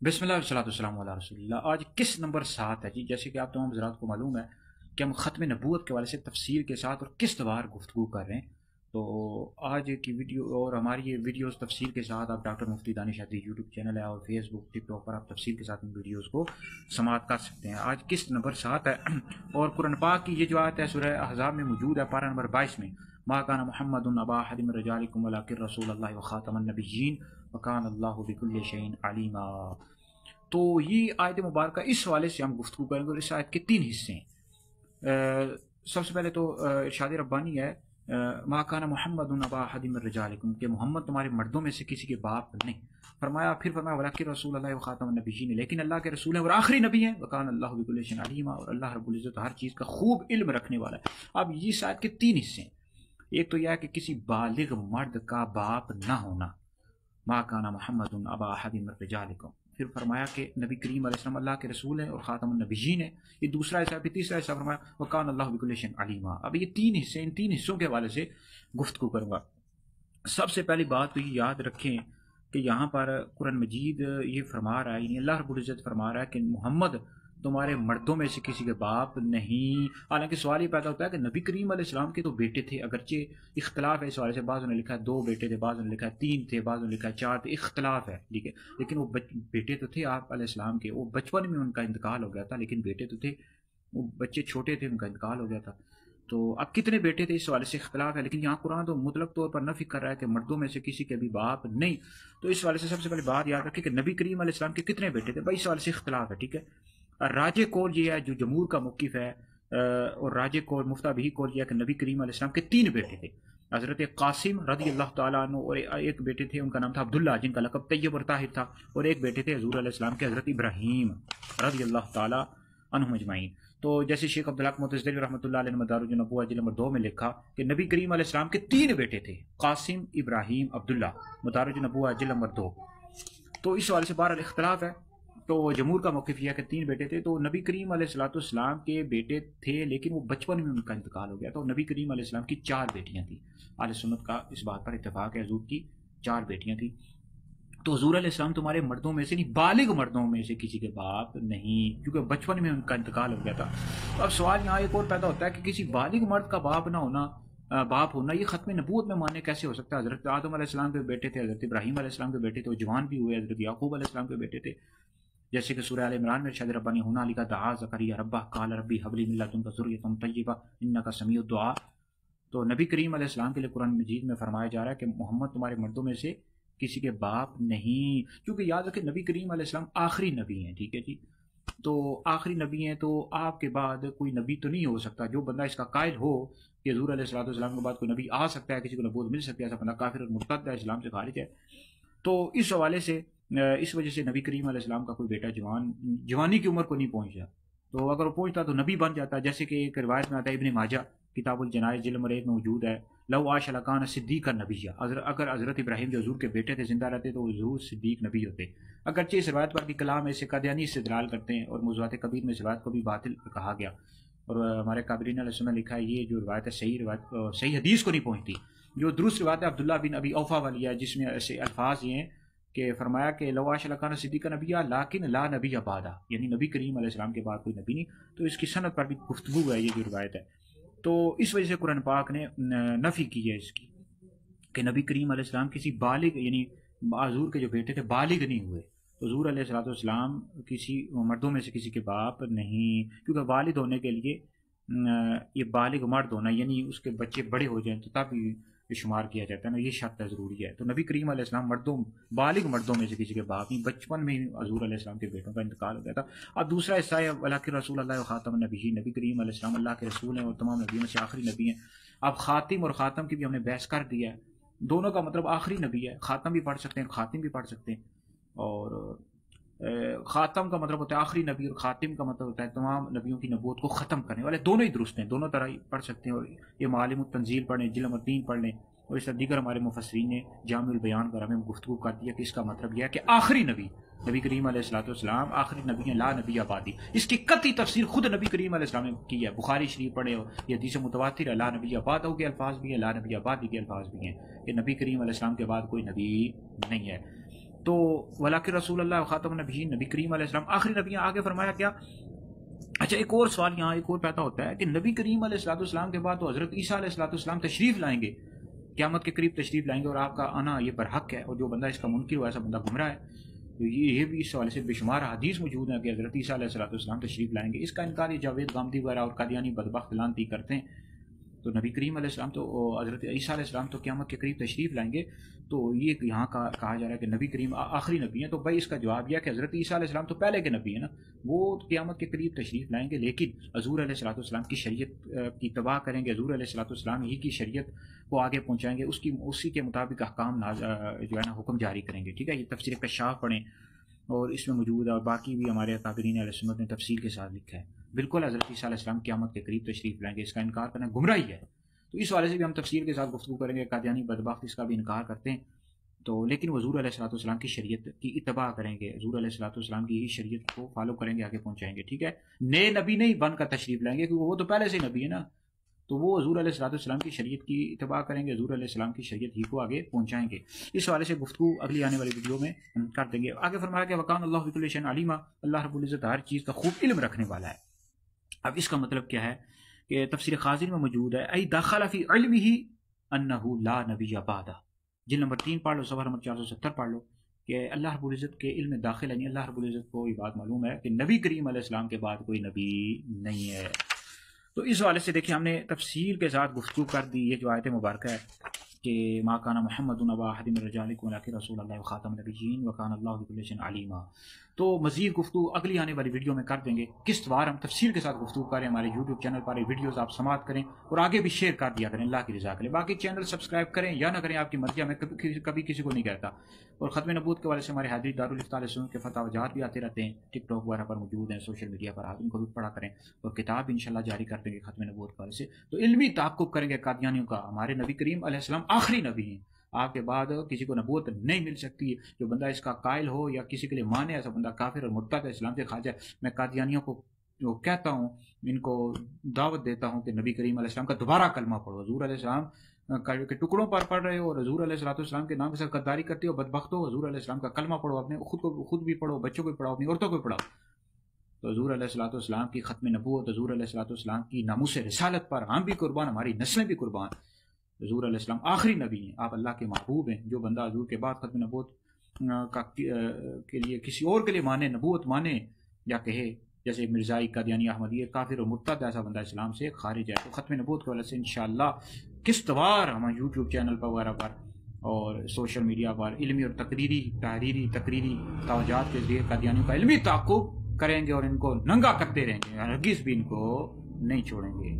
بسم اللہ والصلاۃ والسلام علی رسول اللہ۔ آج کس نمبر 7 ہے جی؟ جیسے کہ آپ تمام حضرات کو معلوم ہے کہ ہم ختم نبوت کے حوالے سے تفسیر کے ساتھ اور قسط وار گفتگو کر رہے ہیں۔ تو آج کی ویڈیو اور ہماری یہ ویڈیوز تفسیر کے ساتھ آپ ڈاکٹر مفتی دانش ہادی یوٹیوب چینل ہے اور فیس بک ٹک ٹاک پر آپ تفسیر کے ساتھ ان ویڈیوز کو سماعت کر سکتے ہیں۔ آج قسط نمبر 7 ہے اور قرآن پاک کی یہ جو آیت ہے سورہ احزاب میں موجود ہے، پارہ نمبر 22 میں، ما کان محمد ابا احد من رجالکم ولکن رسول اللہ وخاتم النبیین وکان اللہ بکل شیء علیما۔ تو یہ آیت مبارکہ اس حوالے سے ہم گفتگو کریں گے اور اس آیت کے 3 حصے ہیں۔ سب سے پہلے تو ارشاد ربانی ہے ما کان محمد ابا احد من رجالکم، کہ محمد تمہارے مردوں میں سے کسی کے باپ نہیں۔ پھر فرمایا ولکن رسول اللہ وخاتم النبیین، لیکن اللہ کے رسول ہیں اور آخری نبی ہیں، وکان اللہ بکل شیء علیما، اور اللہ رب العزت ہر چیز کا خوب علم رکھنے والا ہے۔ اب اس آیت کے 3 حصے ہیں۔ ایک تو یہ ہے کہ کسی بالغ مرد کا باپ نہ ہونا، ما کان محمد ابا احد من رجالکم۔ پھر فرمایا کہ نبی کریم علیہ السلام اللہ کے رسول ہیں اور خاتم النبیین ہیں، یہ دوسرا حصہ۔ پھر تیسرا حصہ فرمایا وکان اللہ بکل شیء علیما۔ اب یہ 3 حصے، ان 3 حصوں کے حوالے سے گفتگو کروں گا۔ سب سے پہلی بات تو یہ یاد رکھیں کہ یہاں پر قرآن مجید یہ فرما رہا ہے، یعنی اللہ رب العزت فرما رہا ہے کہ محمد تمہارے مردوں میں سے کسی کے باپ نہیں۔ حالانکہ سوال یہ پیدا ہوتا ہے کہ نبی کریم علیہ السلام کے تو بیٹے تھے، اگرچہ اختلاف ہے اس حوالے سے، بعضوں نے لکھا ہے 2 بیٹے تھے، بعضوں نے لکھا ہے 3 تھے، بعضوں نے لکھا ہے 4 تھے، اختلاف ہے، ٹھیک ہے، لیکن وہ بیٹے تو تھے آپ علیہ السلام کے۔ وہ بچپن میں ان کا انتقال ہو گیا تھا، لیکن بیٹے تو تھے، وہ بچے چھوٹے تھے، ان کا انتقال ہو گیا تھا۔ تو اب کتنے بیٹے تھے اس حوالے سے اختلاف ہے، لیکن یہاں قرآن تو مطلق طور پر نفی کر رہا ہے کہ مردوں میں سے کسی کے بھی باپ نہیں۔ تو اس حوالے سے سب سے پہلے بات یاد رکھیں کہ نبی کریم علیہ السلام کے کتنے بیٹے تھے، بھائی اس حوالے سے اختلاف ہے، ٹھیک ہے۔ راج قول یہ ہے جو جمہور کا موقف ہے، اور راج قول مفتہ بھی قول یہ ہے کہ نبی کریم علیہ السلام کے 3 بیٹے تھے، حضرت قاسم رضی اللہ تعالیٰ عنہ، اور ایک بیٹے تھے ان کا نام تھا عبداللہ جن کا لقب طیب اور طاہر تھا، اور ایک بیٹے تھے حضور علیہ السلام کے حضرت ابراہیم رضی اللہ تعالیٰ عنہم اجمعین۔ تو جیسے شیخ عبدالحق معتزلی رحمۃ اللہ علیہ نے مدارج النبوہ جلد نمبر 2 میں لکھا کہ نبی کریم علیہ السلام کے 3 بیٹے تھے، قاسم، ابراہیم، عبداللہ، مدارج النبوہ جلد نمبر 2۔ تو اس حوالے سے بہرحال اختلاف ہے۔ تو جمہور کا موقف یہ ہے کہ 3 بیٹے تھے۔ تو نبی کریم علیہ السلام کے بیٹے تھے، لیکن وہ بچپن میں ان کا انتقال ہو گیا۔ تو نبی کریم علیہ السلام کی 4 بیٹیاں تھیں۔ اہل سنت کا اس بات پر اتفاق ہے، حضور کی 4 بیٹیاں تھیں۔ تو حضور علیہ السلام تمہارے مردوں میں سے نہیں، بالغ مردوں میں سے کسی کے باپ نہیں، کیونکہ بچپن میں ان کا انتقال ہو گیا تھا۔ اب سوال یہاں ایک اور پیدا ہوتا ہے کہ کسی بالغ مرد کا باپ نہ ہونا، باپ ہونا، یہ ختم نبوت میں ماننے کیسے ہو سکتا ہے؟ حضرت آدم علیہ السلام کے بیٹے تھے، حضرت ابراہیم علیہ السلام کے بیٹے تھے، وہ جوان بھی ہوئے، حضرت یعقوب علیہ السلام کے بیٹے تھے، جیسے کہ سورہ آل عمران میں ارشاد ربانی ہنالک دعا زکریا ربہ قال ربی ھب لی من لدنک ذریۃ طیبہ انک سمیع الدعاء۔ تو نبی کریم علیہ السلام کے لیے قرآن مجید میں فرمایا جا رہا ہے کہ محمد تمہارے مردوں میں سے کسی کے باپ نہیں، کیونکہ یاد رکھیں نبی کریم علیہ السلام آخری نبی ہیں، ٹھیک ہے جی۔ تو آخری نبی ہیں تو آپ کے بعد کوئی نبی تو نہیں ہو سکتا۔ جو بندہ اس کا قائل ہو کہ حضور علیہ الصلوۃ والسلام کے بعد کوئی نبی آ سکتا ہے، کسی کو نبوت مل سکتی ہے، ایسا بندہ کافر اور مرتد ہے، اسلام سے خارج ہے۔ تو اس حوالے سے اس وجہ سے نبی کریم علیہ السلام کا کوئی بیٹا جوانی کی عمر کو نہیں پہنچ جاتا، تو اگر وہ پہنچتا تو نبی بن جاتا، جیسے کہ ایک روایت میں آتا ہے، ابن ماجہ کتاب الجنائز جلد نمبر 1 میں موجود ہے، لو عاش لکان صدیقا نبیہ، اگر حضرت ابراہیم جو حضور کے بیٹے تھے زندہ رہتے تو حضور صدیق نبی ہوتے۔ اگرچہ اس روایت پر بھی کلام ایسے قادیانی استدلال کرتے ہیں، اور موضوعات کبیر میں اس روایت کو بھی باطل کہا گیا، اور ہمارے قابرین علیہ السلام نے لکھا ہے یہ جو روایت ہے صحیح حدیث کو نہیں پہنچتی۔ جو درست روایت ہے عبداللہ بن ابی اوفا والی ہے، جس میں ایسے الفاظ یہ ہیں کہ فرمایا کہ لو عاش لکان صدیقا نبیہ لیکن لا نبی بعدہ، یعنی نبی کریم علیہ السلام کے بعد کوئی نبی نہیں۔ تو اس کی سند پر بھی گفتگو ہے، یہ جو روایت ہے۔ تو اس وجہ سے قرآن پاک نے نفی کی ہے اس کی، کہ نبی کریم علیہ السلام کسی بالغ، یعنی حضور کے جو بیٹے تھے بالغ نہیں ہوئے، تو حضور علیہ الصلوۃ والسلام کسی مردوں میں سے کسی کے باپ نہیں، کیونکہ والد ہونے کے لیے یہ بالغ مرد ہونا، یعنی اس کے بچے بڑے ہو جائیں تو تب شمار کیا جاتا ہے نا، یہ شرط ضروری ہے۔ تو نبی کریم علیہ السلام بالغ مردوں میں سے کسی کے باپ نہیں، بچپن میں ہی حضور علیہ السلام کے بیٹوں کا انتقال ہو گیا تھا۔ اب دوسرا حصہ ہے ولیکن رسول اللہ خاتم النبیین، نبی کریم علیہ السلام اللہ کے رسول ہیں اور تمام نبیوں میں سے آخری نبی ہیں۔ اب خاتم اور خاتم کی بھی ہم نے بحث کر دیا ہے، دونوں کا مطلب آخری نبی ہے، خاتم بھی پڑھ سکتے ہیں، خاتم بھی پڑھ سکتے ہیں، اور خاتم کا مطلب ہوتا ہے آخری نبی، اور خاتم کا مطلب ہوتا ہے تمام نبیوں کی نبوت کو ختم کرنے والے۔ دونوں ہی درست ہیں، دونوں طرح پڑھ سکتے ہیں، اور یہ معالم التنزیل پڑھیں، جلد نمبر 3 پڑھ لیں، اور اس طرح دیگر ہمارے مفسرین نے جامع البیان پر ہمیں گفتگو کر دیا کہ اس کا مطلب یہ ہے کہ آخری نبی کریم علیہ الصلوۃ والسلام آخری نبی ہیں، لا نبی بعدی۔ اس کی قطعی تفسیر خود نبی کریم علیہ السلام نے کی ہے، بخاری شریف پڑھے ہو، یہ حدیث متواتر ہے، لا نبی بعدہ کے الفاظ بھی ہیں، لا نبی بعدی کے الفاظ بھی ہیں، کہ نبی کریم علیہ السلام کے بعد کوئی نبی نہیں ہے۔ تو ولاکن رسول اللہ خاتم النبیین، نبی کریم علیہ السلام آخری نبی ہیں. آگے فرمایا کیا؟ اچھا ایک اور سوال یہاں ایک اور پیدا ہوتا ہے کہ نبی کریم علیہ السلام کے بعد تو حضرت عیسیٰ علیہ السلام تشریف لائیں گے، قیامت کے قریب تشریف لائیں گے، اور آپ کا آنا یہ برحق ہے، اور جو بندہ اس کا منکر ہوا ایسا بندہ گمراہ ہے. تو یہ بھی اس حوالے سے بے شمار حدیث موجود ہیں کہ حضرت عیسیٰ علیہ السلام تشریف لائیں گے. اس کا انکار یہ جاوید غامدی وغیرہ اور قادیانی بدبخت لانتی کرتے ہیں. تو نبی کریم علیہ السلام تو حضرت عیسیٰ علیہ السلام تو قیامت کے قریب تشریف لائیں گے. تو یہ یہاں کہا جا رہا ہے کہ نبی کریم آخری نبی ہیں. تو بھائی اس کا جواب یہ ہے کہ حضرت عیسیٰ علیہ السلام تو پہلے کے نبی ہیں نا، وہ قیامت کے قریب تشریف لائیں گے، لیکن حضور علیہ السلام کی شریعت کی اتباع کریں گے، حضور علیہ السلام ہی کی شریعت کو آگے پہنچائیں گے، اسی کے مطابق احکام جو ہے نا حکم جاری کریں گے. ٹھیک ہے، یہ تفسیر کشاف پڑھیں اور اس میں موجود ہے، اور باقی بھی ہمارے اکابرین اہل سنت نے تفصیل کے ساتھ لکھا ہے. بالکل حضرت عیسیٰ علیہ السلام قیامت کے قریب تشریف لائیں گے، اس کا انکار کرنا گمراہی ہے. تو اس حوالے سے بھی ہم تفصیل کے ساتھ گفتگو کریں گے. قادیانی بدبخت اس کا بھی انکار کرتے ہیں. تو لیکن حضور علیہ السلام کی شریعت کی اتباع کریں گے، حضور علیہ السلام کی ہی شریعت کو فالو کریں گے، آگے پہنچائیں گے. ٹھیک ہے، نئے نبی نہیں بن کر تشریف لائیں گے، کیونکہ وہ تو پہلے سے نبی ہے نا. تو وہ حضور علیہ السلام کی شریعت کی اتباع کریں گے، حضور علیہ السلام کی شریعت ہی کو آگے پہنچائیں گے. اس حوالے سے گفتگو اگلی آنے والی ویڈیو میں کر دیں گے. آگے فرمایا کہ وکان اللہ بکل شیء علیما، اللہ رب العزت ہر چیز کا خوب علم رکھنے والا ہے. اب اس کا مطلب کیا ہے کہ تفسیر خازن میں موجود ہے ای داخل فی علمہ انہ لا نبی بعدہ. جلد نمبر 3 پڑھ لو، صفحہ نمبر 470 پڑھ لو کہ اللہ رب العزت کے علم داخل ہے، اللہ رب العزت کو یہ بات معلوم ہے کہ نبی کریم علیہ السلام کے بعد کوئی نبی نہیں ہے. تو اس حوالے سے دیکھیں ہم نے تفصیل کے ساتھ گفتگو کر دی. یہ جو آیت مبارکہ ہے کہ ما کان محمد ابا احد من رجالکم ولکن رسول اللہ وخاتم النبیین وکان اللہ بکل شیء علیما. تو مزید گفتگو اگلی آنے والی ویڈیو میں کر دیں گے. قسط وار ہم تفصیل کے ساتھ گفتگو کریں. ہمارے یوٹیوب چینل پر ویڈیوز آپ سماعت کریں اور آگے بھی شیئر کر دیا کریں اللہ کی رضا کے لیے. باقی چینل سبسکرائب کریں یا نہ کریں آپ کی مرضی، میں کبھی کسی کو نہیں کہتا. اور ختم نبوت کے والے سے ہمارے حاضری دارالفتاء علیہ سنت کے فتح جات بھی آتے رہتے ہیں، ٹک ٹاک وغیرہ پر موجود ہیں، سوشل میڈیا پر، آپ ان کو بھی پڑھا کریں. اور کتاب انشاءاللہ جاری کر دیں گے ختم نبوت کے والے سے. تو علمی تعاقب کریں گے قادیانیوں کا. ہمارے نبی کریم علیہ السلام آخری نبی ہیں، آپ کے بعد کسی کو نبوت نہیں مل سکتی. جو بندہ اس کا قائل ہو یا کسی کے لیے مانے ایسا بندہ کافر اور مرتد ہے، اسلام سے خارج ہے. میں قادیانیوں کو جو کہتا ہوں، ان کو دعوت دیتا ہوں کہ نبی کریم علیہ السلام کا دوبارہ کلمہ پڑھو. حضور علیہ السلام کے ٹکڑوں پر پڑھ رہے ہو اور حضور علیہ السلام کے نام کے ساتھ غداری کرتے ہو، بدبخت ہو. حضور علیہ السلام کا کلمہ پڑھو، اپنے خود بھی پڑھو، بچوں کو بھی پڑھاؤ، اپنی عورتوں کو بھی پڑھاؤ. تو حضور علیہ السلام کی ختم نبوت، حضور علیہ السلام کی ناموس رسالت پر ہم بھی قربان، ہماری نسلیں بھی قربان. حضور علیہ السلام آخری نبی ہیں، آپ اللہ کے محبوب ہیں. جو بندہ حضور کے بعد ختم نبوت کے لیے کسی اور کے لیے مانے، نبوت مانے یا کہے، جیسے مرزائی، قادیانی، احمدی، کافر اور مرتد، ایسا بندہ اسلام سے خارج ہے. تو ختم نبوت کی وجہ سے انشاءاللہ قسط وار ہم یوٹیوب چینل پر وغیرہ پر اور سوشل میڈیا پر علمی اور تقریری توجہات کے ذریعے قادیانیوں کا علمی تعاقب کریں گے اور ان کو ننگا کرتے رہیں گے، ہرگز بھی ان کو نہیں چھوڑیں گے.